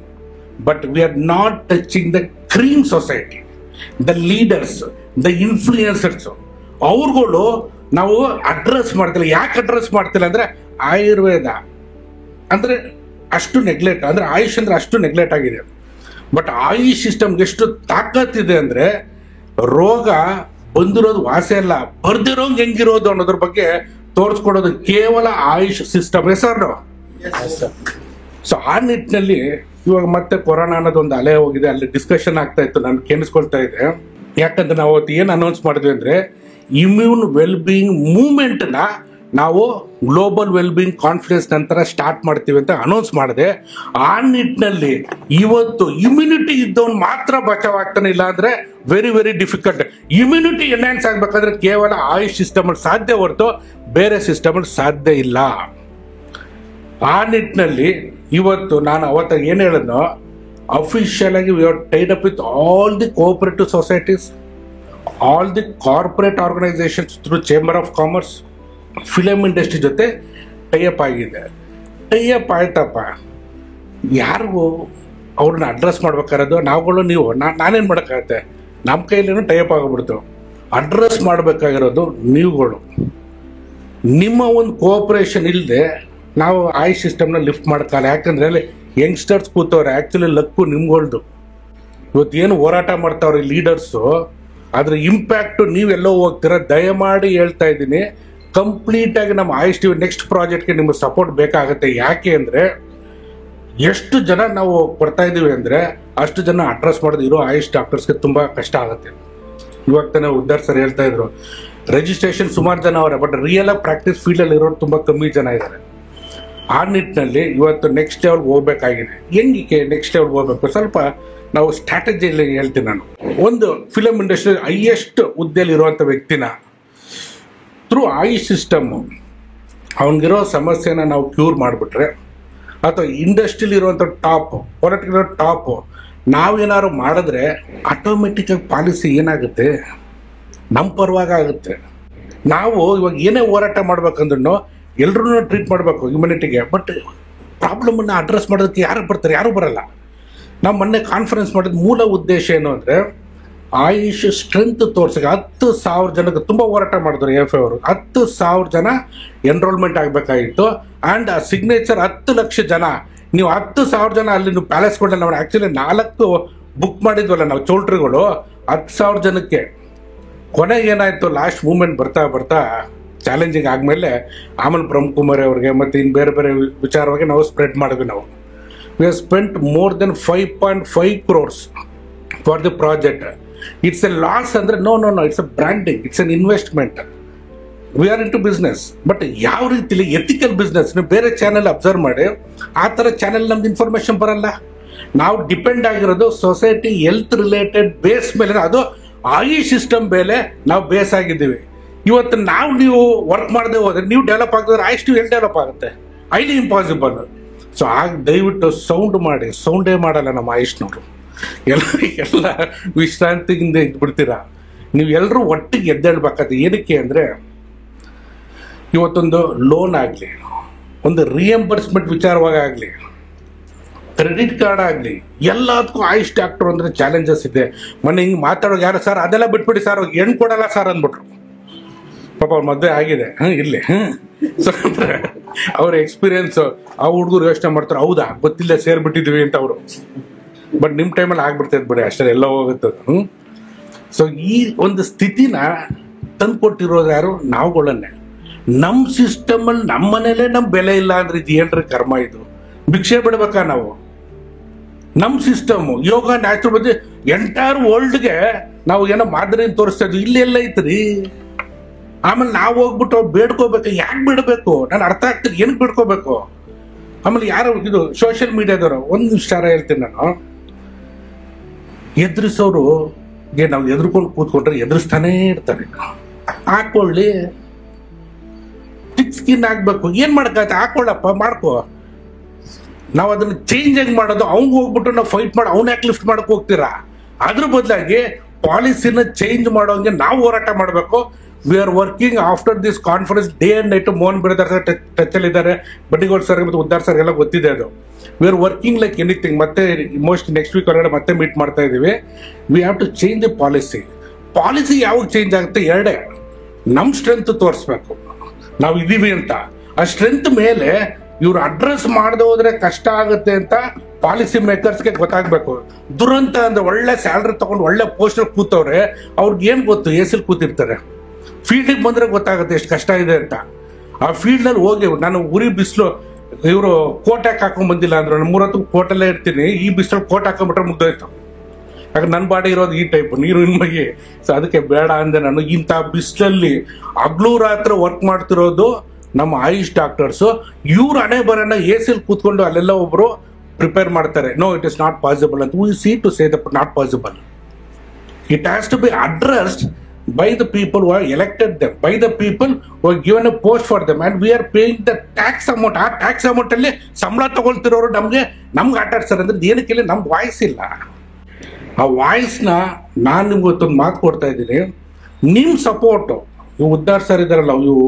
But we are not touching the cream society, the leaders, the influencers. ಅವ್ರುಗಳು ನಾವು ಅಡ್ರೆಸ್ ಮಾಡ್ತಿಲ್ಲ. ಯಾಕೆ ಅಡ್ರೆಸ್ ಮಾಡ್ತಿಲ್ಲ ಅಂದ್ರೆ ಆಯುರ್ವೇದ ಅಂದ್ರೆ ಅಷ್ಟು ನೆಗ್ಲೆಕ್ಟ್, ಅಂದ್ರೆ ಆಯುಷ್ ಅಂದ್ರೆ ಅಷ್ಟು ನೆಗ್ಲೆಕ್ಟ್ ಆಗಿದೆ. ಬಟ್ ಆಯುಷ್ ಸಿಸ್ಟಮ್ಗೆ ಎಷ್ಟು ತಾಕತ್ತಿದೆ ಅಂದ್ರೆ ರೋಗ ಬಂದಿರೋದು ವಾಸಿ ಅಲ್ಲ, ಬರ್ದಿರೋಂಗ್ ಹೆಂಗಿರೋದು ಅನ್ನೋದ್ರ ಬಗ್ಗೆ ತೋರಿಸ್ಕೊಡೋದು ಕೇವಲ ಆಯುಷ್ ಸಿಸ್ಟಮ್. ಹೆಸರು. ಸೊ ಆ ನಿಟ್ಟಿನಲ್ಲಿ ಇವಾಗ ಮತ್ತೆ ಕೊರೋನಾ ಅನ್ನೋದೊಂದು ಅಲೆ ಹೋಗಿದೆ, ಅಲ್ಲಿ ಡಿಸ್ಕಷನ್ ಆಗ್ತಾ ಇತ್ತು, ನಾನು ಕೇಳಿಸ್ಕೊಳ್ತಾ ಇದ್ದೆ. ಯಾಕಂದ್ರೆ ನಾವು ಅವತ್ತು ಏನು ಅನೌನ್ಸ್ ಮಾಡಿದ್ವಿ ಅಂದ್ರೆ ಇಮ್ಯೂನ್ ವೆಲ್ಬೀಯಿಂಗ್ ಮೂವ್ಮೆಂಟ್ನ ನಾವು ಗ್ಲೋಬಲ್ ವೆಲ್ಬೀಯಿಂಗ್ ಕಾನ್ಫರೆನ್ಸ್ ನಂತರ ಸ್ಟಾರ್ಟ್ ಮಾಡ್ತೀವಿ ಅಂತ ಅನೌನ್ಸ್ ಮಾಡಿದೆ. ಆ ನಿಟ್ಟಿನಲ್ಲಿ ಇವತ್ತು ಇಮ್ಯುನಿಟಿ ಇದ್ದವನು ಮಾತ್ರ ಬಚಾವಾಗ್ತಾನೆ, ಇಲ್ಲ ಅಂದ್ರೆ very very difficult. Immunity enhance ಆಗ್ಬೇಕಾದ್ರೆ ಕೇವಲ ಆಯುಷ್ ಸಿಸ್ಟಮ್ ಅಲ್ಲಿ ಸಾಧ್ಯ ಹೊರತು ಬೇರೆ ಸಿಸ್ಟಮ್ ಅಲ್ಲಿ ಸಾಧ್ಯ ಇಲ್ಲ. ಆ ನಿಟ್ಟಿನಲ್ಲಿ ಇವತ್ತು ನಾನು ಅವತ್ತ ಏನು ಹೇಳಿದ್ನೋ, ಅಫಿಷಿಯಲ್ ಆಗಿ we are Tide up with all the cooperative societies, all the corporate organisations through chamber of commerce, film industry ಜೊತೆ ಟೈಅಪ್ ಆಗಿದೆ. ಟೈಅಪ್ ಆಯ್ತಪ್ಪ, ಯಾರಿಗೂ ಅವ್ರನ್ನ ಅಡ್ರೆಸ್ ಮಾಡ್ಬೇಕಾಗಿರೋದು ನಾವುಗಳು. ನೀವು ನಾನೇನು ಮಾಡೋಕ್ಕಾಗತ್ತೆ? ನಮ್ಮ ಕೈಲೇನೋ ಟೈಅಪ್ ಆಗಿಬಿಡ್ತು. ಅಡ್ರೆಸ್ ಮಾಡಬೇಕಾಗಿರೋದು ನೀವುಗಳು. ನಿಮ್ಮ ಒಂದು ಕೋಆಪರೇಷನ್ ಇಲ್ಲದೆ ನಾವು ಆಯುಷ್ ಸಿಸ್ಟಮ್ನ ಲಿಫ್ಟ್ ಮಾಡೋಕ್ಕಲ್ಲ. ಯಾಕಂದ್ರೆ ಅಲ್ಲಿ ಯಂಗ್ಸ್ಟರ್ಸ್ ಕೂತವ್ರೆ. ಆ್ಯಕ್ಚುಲಿ ಲಕ್ಕು ನಿಮ್ಗಳ್ದು. ಇವತ್ತೇನು ಹೋರಾಟ ಮಾಡ್ತಾವ್ರೆ ಲೀಡರ್ಸು, ಅದ್ರ ಇಂಪ್ಯಾಕ್ಟು ನೀವೆಲ್ಲೋ ಹೋಗ್ತೀರ. ದಯಮಾಡಿ ಹೇಳ್ತಾ ಇದ್ದೀನಿ, ಕಂಪ್ಲೀಟಾಗಿ ನಮ್ಮ ಆಯುಷ್ ಟಿವಿ ನೆಕ್ಸ್ಟ್ ಪ್ರಾಜೆಕ್ಟ್ಗೆ ನಿಮಗೆ ಸಪೋರ್ಟ್ ಬೇಕಾಗುತ್ತೆ. ಯಾಕೆ ಅಂದರೆ ಎಷ್ಟು ಜನ ನಾವು ಕೊಡ್ತಾ ಇದ್ದೀವಿ ಅಂದರೆ ಅಷ್ಟು ಜನ ಅಡ್ರೆಸ್ ಮಾಡೋದು ಇರೋ ಆಯುಷ್ ಡಾಕ್ಟರ್ಸ್ಗೆ ತುಂಬ ಕಷ್ಟ ಆಗುತ್ತೆ. ಇವಾಗ ತಾನೇ ಉದ್ದಾರ್ ಸರ್ ಹೇಳ್ತಾ ಇದ್ರು, ರಿಜಿಸ್ಟ್ರೇಷನ್ ಸುಮಾರು ಜನ ಅವರೇ, ಬಟ್ ರಿಯಲ್ ಆಗಿ ಪ್ರಾಕ್ಟೀಸ್ ಫೀಲ್ಡಲ್ಲಿ ಇರೋರು ತುಂಬ ಕಮ್ಮಿ ಜನ ಇದ್ದಾರೆ. ಆ ನಿಟ್ಟಿನಲ್ಲಿ ಇವತ್ತು ನೆಕ್ಸ್ಟ್ ಲೆವೆಲ್ಗೆ ಹೋಗ್ಬೇಕಾಗಿದೆ. ಹೆಂಗೆ ನೆಕ್ಸ್ಟ್ ಲೆವೆಲ್ಗೆ ಹೋಗ್ಬೇಕು? ಸ್ವಲ್ಪ ನಾವು ಸ್ಟ್ರಾಟಜಿಯಲ್ಲಿ ಹೇಳ್ತೀನಿ ನಾನು. ಒಂದು ಫಿಲಮ್ ಇಂಡಸ್ಟ್ರಿ ಹೈಯೆಸ್ಟ್ ಹುದ್ದೆಯಲ್ಲಿ ಇರುವಂಥ ವ್ಯಕ್ತಿನ ಥ್ರೂ ಆಯುಷ್ ಸಿಸ್ಟಮ್ಮು ಅವನಿಗಿರೋ ಸಮಸ್ಯೆನ ನಾವು ಕ್ಯೂರ್ ಮಾಡಿಬಿಟ್ರೆ, ಅಥವಾ ಇಂಡಸ್ಟ್ರಿಲಿ ಇರುವಂಥ ಟಾಪ್, ಪೊಲಿಟಿಕಲ್ ಟಾಪು ನಾವೇನಾದ್ರು ಮಾಡಿದ್ರೆ ಆಟೋಮೆಟಿಕ್ಕಾಗಿ ಪಾಲಿಸಿ ಏನಾಗುತ್ತೆ, ನಮ್ಮ ಪರವಾಗಿ ಆಗುತ್ತೆ. ನಾವು ಇವಾಗ ಏನೇ ಹೋರಾಟ ಮಾಡ್ಬೇಕಂದ್ರೂ ಎಲ್ಲರೂ ಟ್ರೀಟ್ ಮಾಡಬೇಕು ಇಮ್ಯುನಿಟಿಗೆ. ಬಟ್ ಪ್ರಾಬ್ಲಮನ್ನು ಅಡ್ರೆಸ್ ಮಾಡೋದಕ್ಕೆ ಯಾರು ಬರ್ತಾರೆ? ಯಾರೂ ಬರಲ್ಲ. ನಾವು ಮೊನ್ನೆ ಕಾನ್ಫರೆನ್ಸ್ ಮಾಡಿದ ಮೂಲ ಉದ್ದೇಶ ಏನು ಅಂದರೆ ಆಯುಷ್ ಸ್ಟ್ರೆಂತ್ ತೋರ್ಸಕ್ಕೆ 10,000 ಜನಕ್ಕೆ ತುಂಬ ಹೋರಾಟ ಮಾಡಿದ್ರು AFI ಅವರು. 10,000 ಜನ ಎನ್ರೋಲ್ಮೆಂಟ್ ಆಗಬೇಕಾಗಿತ್ತು. ಆ್ಯಂಡ್ ಆ ಸಿಗ್ನೇಚರ್ 10 ಲಕ್ಷ ಜನ. ನೀವು 10,000 ಜನ ಅಲ್ಲಿ ನೀವು ಪ್ಯಾಲೇಸ್ಕೊಂಡಲ್ಲಿ ನಾವು ಆ್ಯಕ್ಚುಲಿ 4 ಬುಕ್ ಮಾಡಿದ್ವಲ್ಲ ನಾವು ಚೌಲ್ಟ್ರಿಗಳು 10,000 ಜನಕ್ಕೆ. ಕೊನೆಗೆ ಏನಾಯಿತು, ಲಾಸ್ಟ್ ಮೂಮೆಂಟ್ ಬರ್ತಾ ಬರ್ತಾ ಚಾಲೆಂಜಿಂಗ್ ಆದಮೇಲೆ ಆಮೇಲೆ ಬ್ರಹ್ಮಕುಮಾರಿ ಅವ್ರಿಗೆ ಮತ್ತು ಇನ್ನು ಬೇರೆ ಬೇರೆ ವಿಚಾರವಾಗಿ ನಾವು ಸ್ಪ್ರೆಡ್ ಮಾಡಿದ್ವಿ. ನಾವು we have spent more than 5.5 crores for the project. It's a loss ಅಂದ್ರೆ no, it's a branding, it's an investment. We are into business. But ಯಾವ ರೀತಿಲಿ ಎಥಿಕಲ್ ಬಿಸ್ನೆಸ್ ಬೇರೆ ಚಾನೆಲ್ ಅಬ್ಸರ್ವ್ ಮಾಡಿ ಆ ಥರ ಚಾನೆಲ್ ನಮ್ದು ಇನ್ಫಾರ್ಮೇಶನ್ ಬರಲ್ಲ. ನಾವು ಡಿಪೆಂಡ್ ಆಗಿರೋದು ಸೊಸೈಟಿ ಹೆಲ್ತ್ ರಿಲೇಟೆಡ್ ಬೇಸ್ ಮೇಲೆ, ಅದು ಆಯುಷ್ ಸಿಸ್ಟಮ್ ಮೇಲೆ ನಾವು ಬೇಸ್ ಆಗಿದ್ದೀವಿ. ಇವತ್ತು ನೀವು ವರ್ಕ್ ಮಾಡದೆ ಹೋದ್ರೆ, ನೀವು ಡೆವಲಪ್ ಆಗಿದ್ರೆ ಆಯುಷ್ ಎಲ್ಲಿ ಡೆವಲಪ್ ಆಗುತ್ತೆ? ಐಲಿ ಇಂಪಾಸಿಬಲ್. ಸೊ ಆಗ ದಯವಿಟ್ಟು ಸೌಂಡೇ ಮಾಡಲ್ಲ ನಮ್ಮ ಆಯುಷ್ನವರು. ಎಲ್ಲ ವಿಶ್ರಾಂತಿಯಿಂದ ಇದ್ಬಿಡ್ತೀರಾ. ನೀವು ಎಲ್ಲರೂ ಒಟ್ಟಿಗೆ ಎದ್ದೇಳ್ಬೇಕಾದ್ರೆ ಏನಕ್ಕೆ ಅಂದರೆ, ಇವತ್ತೊಂದು ಲೋನ್ ಆಗಲಿ, ಒಂದು ರಿಯಂಬರ್ಸ್ಮೆಂಟ್ ವಿಚಾರವಾಗಲಿ, ಕ್ರೆಡಿಟ್ ಕಾರ್ಡ್ ಆಗಲಿ, ಎಲ್ಲದಕ್ಕೂ ಆಯುಷ್ ಡಾಕ್ಟರ್ ಅಂದರೆ ಚಾಲೆಂಜಸ್ ಇದೆ. ಮೊನ್ನೆ ಹಿಂಗೆ ಮಾತಾಡೋದು ಯಾರು ಸರ್ ಅದೆಲ್ಲ ಬಿಟ್ಬಿಡಿ ಸರ್, ಹೆಣ್ಣು ಕೊಡಲ್ಲ ಸರ್ ಅಂದ್ಬಿಟ್ರು. ಪಾಪ ಅವ್ರ ಮದುವೆ ಆಗಿದೆ ಇರಲಿ. ಸೊ ಅಂದರೆ ಅವ್ರ ಎಕ್ಸ್ಪೀರಿಯನ್ಸು ಆ ಹುಡುಗರು ಯೋಚನೆ ಮಾಡ್ತಾರೆ, ಹೌದಾ ಗೊತ್ತಿಲ್ಲ ಸೇರ್ಬಿಟ್ಟಿದ್ವಿ ಅಂತ ಅವರು. ಬಟ್ ನಿಮ್ಮ ಟೈಮಲ್ಲಿ ಆಗ್ಬಿಡ್ತೈತೆ ಬಿಡಿ, ಅಷ್ಟೇ ಎಲ್ಲ ಹೋಗುತ್ತದೆ. ಸೊ ಈ ಒಂದು ಸ್ಥಿತಿನ ತಂದುಕೊಟ್ಟಿರೋದು ಯಾರು? ನಾವುಗಳನ್ನೇ. ನಮ್ಮ ಸಿಸ್ಟಮಲ್ಲಿ ನಮ್ಮ ಮನೇಲೆ ನಮ್ಮ ಬೆಲೆ ಇಲ್ಲ ಅಂದ್ರೆ ಇದು ಏನ್ರಿ ಕರ್ಮ? ಇದು ಭಿಕ್ಷೆ ಬಿಡ್ಬೇಕಾ ನಾವು? ನಮ್ಮ ಸಿಸ್ಟಮು ಯೋಗ ನ್ಯಾಚುರೋಪತಿ ಎಂಟೈರ್ ವರ್ಲ್ಡ್ಗೆ ನಾವು ಏನೋ ಮಾದರಿಯನ್ನು ತೋರಿಸ್ತಾ ಇದ್ವಿ, ಇಲ್ಲೆಲ್ಲ ಐತ್ರಿ. ಆಮೇಲೆ ನಾವು ಹೋಗ್ಬಿಟ್ಟು ಬೇಡ್ಕೋಬೇಕು. ಯಾಕೆ ಬಿಡಬೇಕು? ನಾನು ಅರ್ಥ ಆಗ್ತದೆ ಏನಕ್ಕೆ ಬೇಡ್ಕೋಬೇಕು. ಆಮೇಲೆ ಯಾರು ಇದು ಸೋಷಿಯಲ್ ಮೀಡಿಯಾದವರು ಒಂದು ವಿಚಾರ ಹೇಳ್ತೀನಿ ನಾನು, ಎದುರಿಸೋರು ನಾವು ಎದುರ್ಕೊಂಡು ಕೂತ್ಕೊಂಡ್ರೆ ಎದುರಿಸ್ತಾನೇ ಇರ್ತಾರೆ. ಹಾಕೊಳ್ಳಿ, ಟಿಕ್ ಸ್ಕಿನ್ ಆಗ್ಬೇಕು, ಏನ್ ಮಾಡಕ್ಕಾಗತ್ತೆ? ಹಾಕೊಳ್ಳಪ್ಪ, ಮಾಡ್ಕೋ. ನಾವು ಅದನ್ನ ಚೇಂಜ್ ಆಗಿ ಮಾಡೋದು, ಅವ್ನಿಗೆ ಹೋಗ್ಬಿಟ್ಟು ನಾವು ಫೈಟ್ ಮಾಡಿ ಅವ್ನ ಯಾಕೆ ಲಿಫ್ಟ್ ಮಾಡಕ್ ಹೋಗ್ತೀರಾ? ಅದ್ರ ಬದಲಾಗಿ ಪಾಲಿಸಿನ ಚೇಂಜ್ ಮಾಡೋಂಗೆ ನಾವು ಹೋರಾಟ ಮಾಡಬೇಕು. We are working after this conference day and night. Mohan Bidadar sir touch ಅಲ್ಲಿ ಇದ್ದಾರೆ, ಬಡ್ಡಿಗೋಳ್ ಸರ್ ಮತ್ತು ಉದ್ದಾರ್ ಸರ್ ಎಲ್ಲ ಗೊತ್ತಿದೆ ಅದು. We are working like anything. ಮತ್ತೆ ಮೋಸ್ಟ್ ನೆಕ್ಸ್ಟ್ ವೀಕ್ ಹೊರಗಡೆ ಮತ್ತೆ ಮೀಟ್ ಮಾಡ್ತಾ ಇದೀವಿ. We have to change the policy. Policy ಯಾವಾಗ ಚೇಂಜ್ ಆಗುತ್ತೆ? ಎರಡೇ, ನಮ್ಮ ಸ್ಟ್ರೆಂತ್ ತೋರಿಸ್ಬೇಕು ನಾವು ಇದೀವಿ ಅಂತ. ಆ ಸ್ಟ್ರೆಂತ್ ಮೇಲೆ ಇವ್ರು ಅಡ್ರೆಸ್ ಮಾಡದೆ ಹೋದ್ರೆ ಕಷ್ಟ ಆಗುತ್ತೆ ಅಂತ ಪಾಲಿಸಿ ಮೇಕರ್ಸ್ಗೆ ಗೊತ್ತಾಗಬೇಕು. ದುರಂತ ಅಂದ್ರೆ ಒಳ್ಳೆ ಸ್ಯಾಲ್ರಿ ತಗೊಂಡು ಒಳ್ಳೆ ಪೋಸ್ಟರ್ ಕೂತವ್ರೆ, ಅವ್ರಿಗೆ ಏನ್ ಗೊತ್ತು? ಎಸಿಲ್ ಕೂತಿರ್ತಾರೆ. ಫೀಲ್ಡಿಗೆ ಬಂದ್ರೆ ಗೊತ್ತಾಗುತ್ತೆ ಎಷ್ಟು ಕಷ್ಟ ಇದೆ ಅಂತ. ಆ ಫೀಲ್ಡ್ನಲ್ಲಿ ಹೋಗಿ ನಾನು ಉರಿ ಬಿಸಿಲು, ಇವರು ಕೋಟ್ ಹಾಕೊಂಡ್ ಬಂದಿಲ್ಲ ಅಂದ್ರೆ ನಾನು 3 ಹೊತ್ತು ಕೋಟಲ್ಲೇ ಇರ್ತೀನಿ. ಈ ಬಿಸಿಲು ಕೋಟ್ ಹಾಕೊಂಡ್ಬಿಟ್ರೆ ಮುಗ್ದೋಯ್ತು. ಯಾಕಂದ್ರೆ ನನ್ನ ಬಾಡಿ ಇರೋದು ಈ ಟೈಪ್, ನೀರು ನಿಮಗೆ. ಸೊ ಅದಕ್ಕೆ ಬೇಡ ಅಂದೆ ನಾನು. ಇಂಥ ಬಿಸಿಲಲ್ಲಿ ಹಗ್ಲು ರಾತ್ರಿ ವರ್ಕ್ ಮಾಡ್ತಿರೋದು ನಮ್ಮ ಆಯುಷ್ ಡಾಕ್ಟರ್ಸು. ಇವ್ರು ಹಣೆ ಬರೋಣ ಎಸಿಲ್ ಕೂತ್ಕೊಂಡು ಅಲ್ಲೆಲ್ಲ ಒಬ್ರು ಪ್ರಿಪೇರ್ ಮಾಡ್ತಾರೆ. No, it is not possible ಅಂತ. We see to say that not possible. It has to be addressed by the people who have elected them, by the people who have given a post for them, and we are paying the tax amount. ಆ tax amount ಅಲ್ಲಿ ಸಂಬಳ ತಗೊಳ್ತಿರೋರು ನಮ್ಗೆ ಆಟ ಆಡ್ತಾರೆ ಅಂದ್ರೆ ಏನಕ್ಕೆ? ನಮ್ಗೆ voice ಇಲ್ಲ. ಆ ವಾಯ್ಸ್ನ ನಾನು ನಿಮ್ಗೆ ಇವತ್ತೊಂದು ಮಾತು ಕೊಡ್ತಾ ಇದ್ದೀನಿ. ನಿಮ್ಮ ಸಪೋರ್ಟು, ಇವು ಉದ್ದಾರ್ ಸರ್ ಇದಾರಲ್ಲ, ಇವು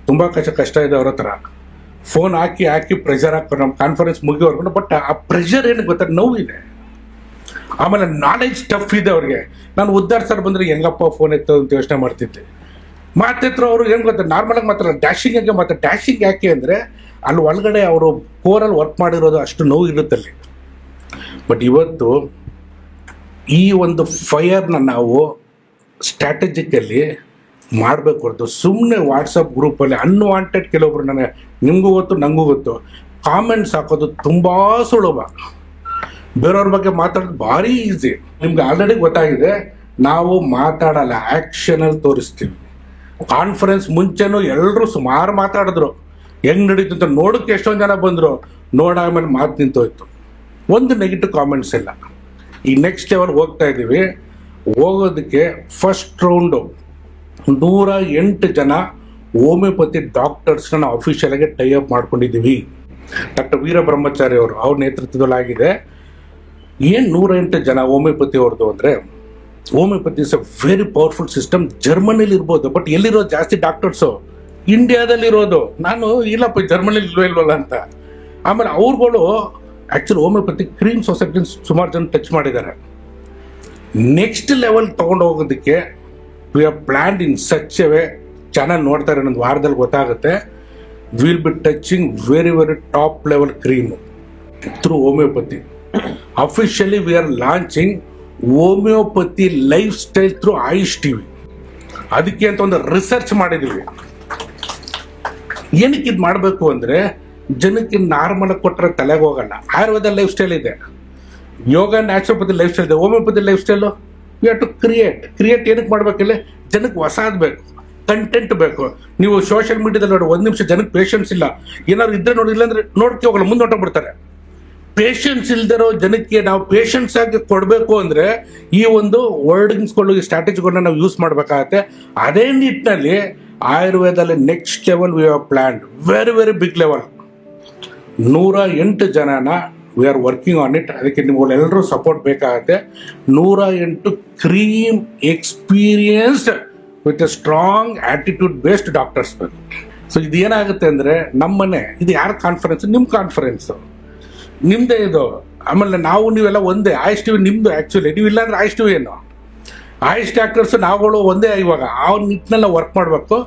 ತುಂಬಾ ಕಷ್ಟ ಇದೆ ಅವ್ರ ಹತ್ರ. ಫೋನ್ ಹಾಕಿ ಪ್ರೆಷರ್ ಹಾಕೋ ನಮ್ಮ ಕಾನ್ಫರೆನ್ಸ್ ಮುಗಿಯೋರ್ಗು. ಬಟ್ ಆ ಪ್ರೆಷರ್ ಏನು ಗೊತ್ತಾ? ನೋವಿದೆ. ಆಮೇಲೆ ನಾಲೆಜ್ ಟಫ್ ಇದೆ ಅವ್ರಿಗೆ. ನಾನು ಉದ್ದಾರ್ ಸರ್ ಬಂದ್ರೆ ಹೆಂಗಪ್ಪ ಫೋನ್ ಎತ್ತೋದು ಅಂತ ಯೋಚನೆ ಮಾಡ್ತಿದ್ದೆ. ಮಾತಿದ್ರು ಅವರು ಏನು ಗೊತ್ತಾ, ನಾರ್ಮಲ್ ಆಗಿ ಮಾತ್ರ ಡ್ಯಾಶಿಂಗ್ ಆಗಿ ಮಾತ್ರ. ಡ್ಯಾಶಿಂಗ್ ಯಾಕೆ ಅಂದರೆ ಅಲ್ಲಿ ಒಳಗಡೆ ಅವರು ಕೋರಲ್ಲಿ ವರ್ಕ್ ಮಾಡಿರೋದು ಅಷ್ಟು ನೋವು ಇರುತ್ತಲ್ಲಿ. ಬಟ್ ಇವತ್ತು ಈ ಒಂದು ಫೈರ್ನ ನಾವು ಸ್ಟ್ರಾಟಜಿಕಲ್ಲಿ ಮಾಡಬೇಕು ಹೊರತು ಸುಮ್ಮನೆ ವಾಟ್ಸಪ್ ಗ್ರೂಪಲ್ಲಿ ಅನ್ವಾಂಟೆಡ್ ಕೆಲವೊಬ್ರು, ನಿಮಗೂ ಗೊತ್ತು ನನಗೂ ಗೊತ್ತು, ಕಾಮೆಂಟ್ಸ್ ಹಾಕೋದು ತುಂಬ ಸುಲಭ. ಬೇರೆಯವ್ರ ಬಗ್ಗೆ ಮಾತಾಡೋದು ಭಾರಿ ಈಸಿ. ನಿಮ್ಗೆ ಆಲ್ರೆಡಿ ಗೊತ್ತಾಗಿದೆ, ನಾವು ಮಾತಾಡಲ್ಲ, ಆ್ಯಕ್ಷನಲ್ಲಿ ತೋರಿಸ್ತೀವಿ. ಕಾನ್ಫರೆನ್ಸ್ ಮುಂಚೆನೂ ಎಲ್ಲರೂ ಸುಮಾರು ಮಾತಾಡಿದ್ರು, ಹೆಂಗೆ ನಡೀತು ಅಂತ. ನೋಡೋಕ್ಕೆ ಎಷ್ಟೊಂದು ಜನ ಬಂದರು, ನೋಡಾದ್ಮೇಲೆ ಮಾತು ನಿಂತೋಯ್ತು. ಒಂದು ನೆಗೆಟಿವ್ ಕಾಮೆಂಟ್ಸ್ ಇಲ್ಲ. ಈ ನೆಕ್ಸ್ಟ್ ಲೆವೆಲ್ ಹೋಗ್ತಾ ಇದ್ದೀವಿ. ಹೋಗೋದಕ್ಕೆ ಫಸ್ಟ್ ರೌಂಡು 108 ಜನ ಹೋಮಿಯೋಪತಿ ಡಾಕ್ಟರ್ಸ್ನ ನಾವು ಅಫಿಷಿಯಲ್ ಆಗಿ ಟೈ ಅಪ್ ಮಾಡ್ಕೊಂಡಿದ್ದೀವಿ. ಡಾಕ್ಟರ್ ವೀರಬ್ರಹ್ಮಚಾರಿ ಅವರು ಅವ್ರ ನೇತೃತ್ವದಲ್ಲಿ ಆಗಿದೆ. ಏನು 108 ಜನ ಹೋಮಿಯೋಪತಿ ಅವ್ರದ್ದು ಅಂದರೆ, homeopathy is a very powerful system. ಜರ್ಮನಿಲಿ ಇರ್ಬೋದು, ಬಟ್ ಎಲ್ಲಿರೋದು ಜಾಸ್ತಿ ಡಾಕ್ಟರ್ಸು? ಇಂಡಿಯಾದಲ್ಲಿರೋದು. ನಾನು ಇಲ್ಲಪ್ಪ ಜರ್ಮನಿಲಿ ಇಲ್ವಲ್ಲ ಅಂತ. ಆಮೇಲೆ ಅವ್ರುಗಳು ಆ್ಯಕ್ಚುಲಿ ಹೋಮಿಯೋಪತಿ ಕ್ರೀಮ್ ಸೊಸೈಟಿ ಸುಮಾರು ಜನ ಟಚ್ ಮಾಡಿದ್ದಾರೆ. ನೆಕ್ಸ್ಟ್ ಲೆವೆಲ್ ತೊಗೊಂಡು ಹೋಗೋದಕ್ಕೆ we are planned in such A way. Channel ನೋಡ್ತಾರೆ, ಇನ್ನೊಂದು ವಾರದಲ್ಲಿ ಗೊತ್ತಾಗುತ್ತೆ. Will be touching very top level cream through homeopathy. Officially we are launching homeopathy life style through AYUSH TV. ಅದಕ್ಕೆ ಅಂತ ಒಂದು ರಿಸರ್ಚ್ ಮಾಡಿದ್ದೀವಿ. ಏನಕ್ಕೆ ಇದು ಮಾಡಬೇಕು ಅಂದರೆ, ಜನಕ್ಕೆ ನಾರ್ಮಲ್ ಕೊಟ್ಟರೆ ತಲೆಗೆ ಹೋಗಲ್ಲ. ಆಯುರ್ವೇದ ಲೈಫ್ ಸ್ಟೈಲ್ ಇದೆ, ಯೋಗ ನ್ಯಾಚುರೋಪತಿ ಲೈಫ್ ಸ್ಟೈಲ್ ಇದೆ, homeopathy life style. You have to create ಏನಕ್ಕೆ ಮಾಡ್ಬೇಕಿಲ್ಲ, ಜನಕ್ಕೆ ಹೊಸಾದ್ ಬೇಕು, ಕಂಟೆಂಟ್ ಬೇಕು. ನೀವು ಸೋಷಿಯಲ್ ಮೀಡಿಯಾದಲ್ಲಿ ನೋಡಿ, ಒಂದು ನಿಮಿಷ ಜನಕ್ಕೆ ಪೇಷನ್ಸ್ ಇಲ್ಲ, ಏನಾದ್ರು ಇದ್ರೆ ನೋಡಿ, ಇಲ್ಲಾಂದ್ರೆ ನೋಡ್ಕೆ ಹೋಗಲ್ಲ, ಮುಂದೆ ಹೊಟ್ಟೋಗ್ಬಿಡ್ತಾರೆ. ಪೇಷನ್ಸ್ ಇಲ್ದಿರೋ ಜನಕ್ಕೆ ನಾವು ಪೇಷನ್ಸ್ ಆಗಿ ಕೊಡಬೇಕು ಅಂದ್ರೆ ಈ ಒಂದು ವರ್ಡಿಂಗ್ಸ್ಗಳು, ಈ ಸ್ಟ್ರಾಟಜಿಗಳನ್ನ ನಾವು ಯೂಸ್ ಮಾಡ್ಬೇಕಾಗತ್ತೆ. ಅದೇ ನಿಟ್ಟಿನಲ್ಲಿ ಆಯುರ್ವೇದದಲ್ಲಿ next level we have planned, very very big level. 108 ಜನನ we are working on it. ಅದಕ್ಕೆ ನಿಮ್ಗೆಲ್ಲರೂ ಸಪೋರ್ಟ್ ಬೇಕಾಗತ್ತೆ. 108 cream experienced with a strong attitude based doctors ಬೇಕು. ಸೊ ಇದೇನಾಗುತ್ತೆ ಅಂದ್ರೆ ನಮ್ಮನೆ, ಇದು ಯಾರ ಕಾನ್ಫರೆನ್ಸ್? ನಿಮ್ಮ ಕಾನ್ಫರೆನ್ಸ್, ನಿಮ್ದೇ ಇದು. ಆಮೇಲೆ ನಾವು ನೀವೆಲ್ಲ ಒಂದೇ. ಆಯುಷ್ ಟಿವಿ ನಿಮ್ದು ಆಕ್ಚುಲಿ, ನೀವು ಇಲ್ಲಾಂದ್ರೆ ಆಯುಷ್ ಟಿವಿ ಏನು? ಆಯುಷ್ ಡಾಕ್ಟರ್ಸ್ ನಾವುಗಳು ಒಂದೇ. ಇವಾಗ ಆ ನಿಟ್ಟಿನೆಲ್ಲ ವರ್ಕ್ ಮಾಡಬೇಕು.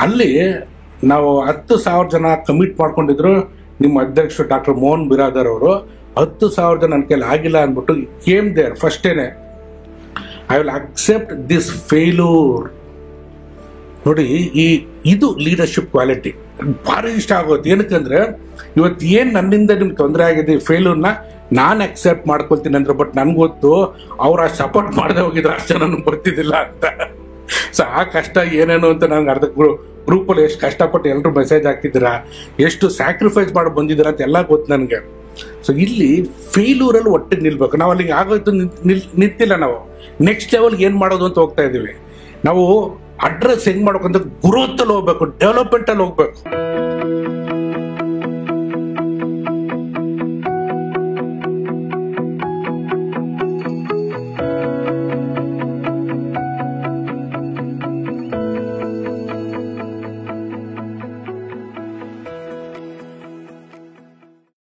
ಅಲ್ಲಿ ನಾವು 10,000 ಜನ ಕಮಿಟ್ ಮಾಡ್ಕೊಂಡಿದ್ರು. ನಿಮ್ಮ ಅಧ್ಯಕ್ಷರು ಡಾಕ್ಟರ್ ಮೋಹನ್ ಬಿರಾದರ್ ಅವರು 10,000 ಜನ ನನ್ನ ಕೈಲಿ ಆಗಿಲ್ಲ ಅಂದ್ಬಿಟ್ಟು ಕೇಮ್ ದೇರ್ ಫಸ್ಟೇನೆ, I will accept this failure. ನೋಡಿ, ಇದು ಲೀಡರ್ಶಿಪ್ ಕ್ವಾಲಿಟಿ ಭಾರಿ ಇಷ್ಟ ಆಗೋದು. ಏನಕ್ಕಂದ್ರೆ ಇವತ್ತು ಏನು ನನ್ನಿಂದ ನಿಮ್ಗೆ ತೊಂದರೆ ಆಗಿದೆ, ಫೇಲ್ಯೂರ್ನ ನಾನು ಅಕ್ಸೆಪ್ಟ್ ಮಾಡ್ಕೊಳ್ತೀನಿ ಅಂದ್ರೆ, ಬಟ್ ನನ್ಗೆ ಗೊತ್ತು ಅವ್ರು ಅಷ್ಟು ಸಪೋರ್ಟ್ ಮಾಡದೆ ಹೋಗಿದ್ರೆ ಅಷ್ಟು ಜನ ಬರ್ತಿದ್ದಿಲ್ಲ ಅಂತ. ಸೊ ಆ ಕಷ್ಟ ಏನೇನು ಅಂತ ನನಗೆ ಅರ್ಧ ಗ್ರೂಪಲ್ಲಿ ಎಷ್ಟು ಕಷ್ಟಪಟ್ಟು ಎಲ್ಲರೂ ಮೆಸೇಜ್ ಹಾಕಿದ್ದೀರಾ, ಎಷ್ಟು ಸ್ಯಾಕ್ರಿಫೈಸ್ ಮಾಡಿ ಬಂದಿದ್ದೀರಾ ಅಂತ ಎಲ್ಲ ಗೊತ್ತು ನನಗೆ. ಸೊ ಇಲ್ಲಿ ಫೇಲ್ಯೂರಲ್ಲಿ ಒಟ್ಟಿಗೆ ನಿಲ್ಬೇಕು. ನಾವು ಅಲ್ಲಿಗೆ ಆಗೋಯ್ತು ನಿಂತಿಲ್ಲ, ನಾವು ನೆಕ್ಸ್ಟ್ ಲೆವೆಲ್ಗೆ ಏನು ಮಾಡೋದು ಅಂತ ಹೋಗ್ತಾ ಇದ್ದೀವಿ. ನಾವು ಅಡ್ರೆಸ್ ಹೆಂಗ್ ಮಾಡ್ಬೇಕಂದ್ರೆ ಗ್ರೋತ್ ಅಲ್ಲಿ ಹೋಗ್ಬೇಕು, ಡೆವಲಪ್ಮೆಂಟ್ ಅಲ್ಲಿ ಹೋಗ್ಬೇಕು.